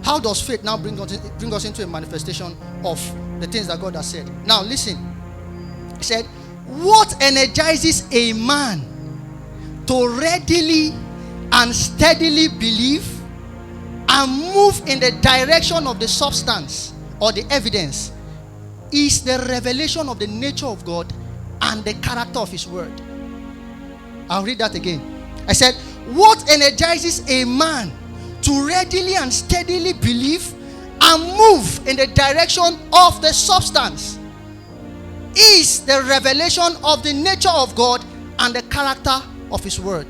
how does faith now bring us into a manifestation of the things that God has said? Now listen. He said, what energizes a man to readily and steadily believe and move in the direction of the substance or the evidence is the revelation of the nature of God and the character of his word. I'll read that again. I said, what energizes a man to readily and steadily believe and move in the direction of the substance is the revelation of the nature of God and the character of his word.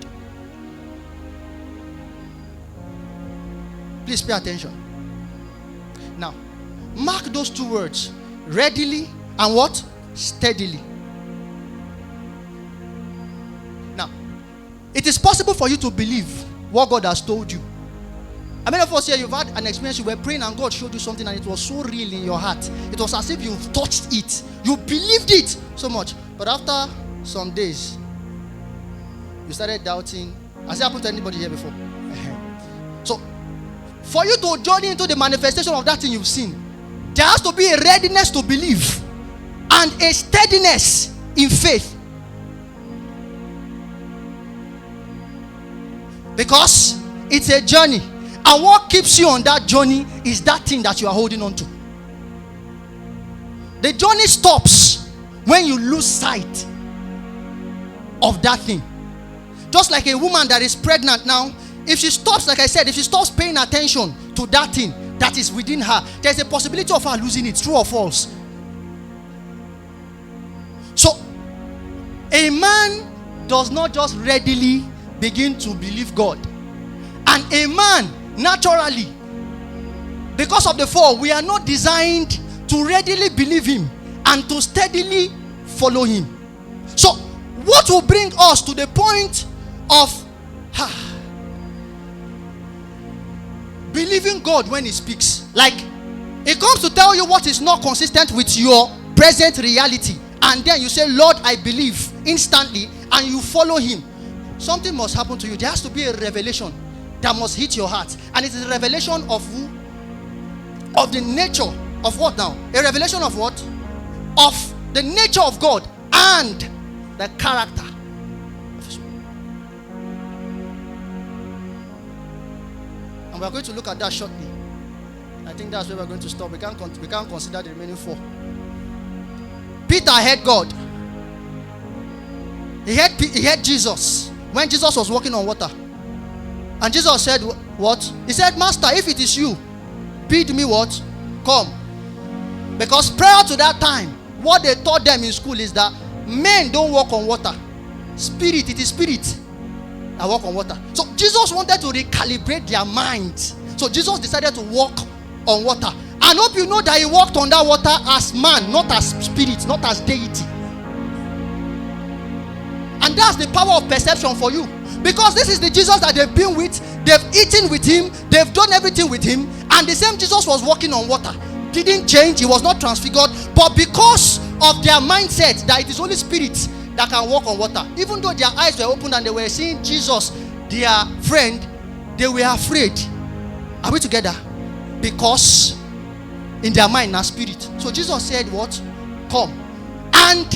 Please pay attention. Now, mark those two words, readily and what? Steadily. Now, it is possible for you to believe what God has told you. I mean, of us here, you've had an experience, you were praying and God showed you something and it was so real in your heart. It was as if you touched it. You believed it so much. But after some days, you started doubting. Has it happened to anybody here before? So, for you to journey into the manifestation of that thing you've seen, there has to be a readiness to believe and a steadiness in faith. Because it's a journey. And what keeps you on that journey is that thing that you are holding on to. The journey stops when you lose sight of that thing. Just like a woman that is pregnant now, if she stops, like I said, if she stops paying attention to that thing that is within her, there's a possibility of her losing it, true or false. So, a man does not just readily begin to believe God. And a man, naturally, because of the fall, we are not designed to readily believe him and to steadily follow him. So, what will bring us to the point of believing God when he speaks? Like, it comes to tell you what is not consistent with your present reality, and then you say, Lord, I believe instantly, and you follow him. Something must happen to you. There has to be a revelation that must hit your heart, and it is a revelation of who? Of the nature of what now? A revelation of what? Of the nature of God and the character of his word. And we are going to look at that shortly. I think that's where we're going to stop. We can't consider the remaining four. Peter heard God. He heard Jesus when Jesus was walking on water. And Jesus said what? He said, Master, if it is you, bid me what? Come. Because prior to that time, what they taught them in school is that men don't walk on water. Spirit, it is spirit that walk on water. So Jesus wanted to recalibrate their minds. So Jesus decided to walk on water. I hope you know that he walked on that water as man, not as spirit, not as deity. And that's the power of perception for you. Because this is the Jesus that they've been with, they've eaten with him, they've done everything with him, and the same Jesus was walking on water. Didn't change, he was not transfigured, but because of their mindset that it is only spirits that can walk on water, even though their eyes were open and they were seeing Jesus, their friend, they were afraid. Are we together? Because in their mind, now spirit. So Jesus said what? Come. And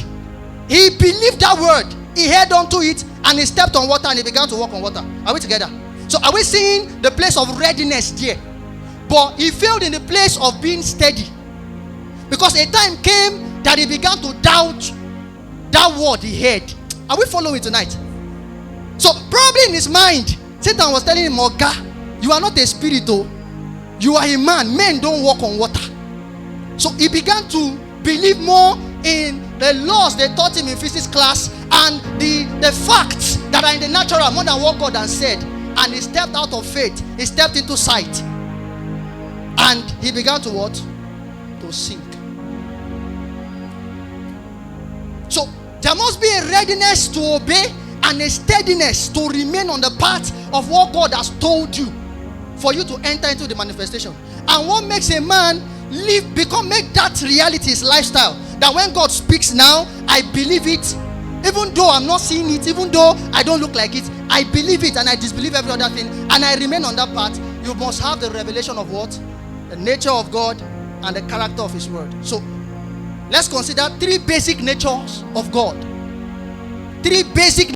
he believed that word. He held on to it and he stepped on water and he began to walk on water. Are we together? So are we seeing the place of readiness there? But he failed in the place of being steady. Because a time came that he began to doubt that word he heard. Are we following tonight? So probably in his mind, Satan was telling him, Oga, you are not a spirit, oh. You are a man. Men don't walk on water. So he began to believe more in the laws they taught him in physics class and the facts that are in the natural more than what God has said. And he stepped out of faith. He stepped into sight. And he began to what? To sink. So there must be a readiness to obey and a steadiness to remain on the path of what God has told you for you to enter into the manifestation. And what makes a man make that reality his lifestyle, that when God speaks now, I believe it, even though I'm not seeing it, even though I don't look like it, I believe it and I disbelieve every other thing, and I remain on that path. you must have the revelation of what? The nature of God and the character of his word. So let's consider three basic natures of God. Three basic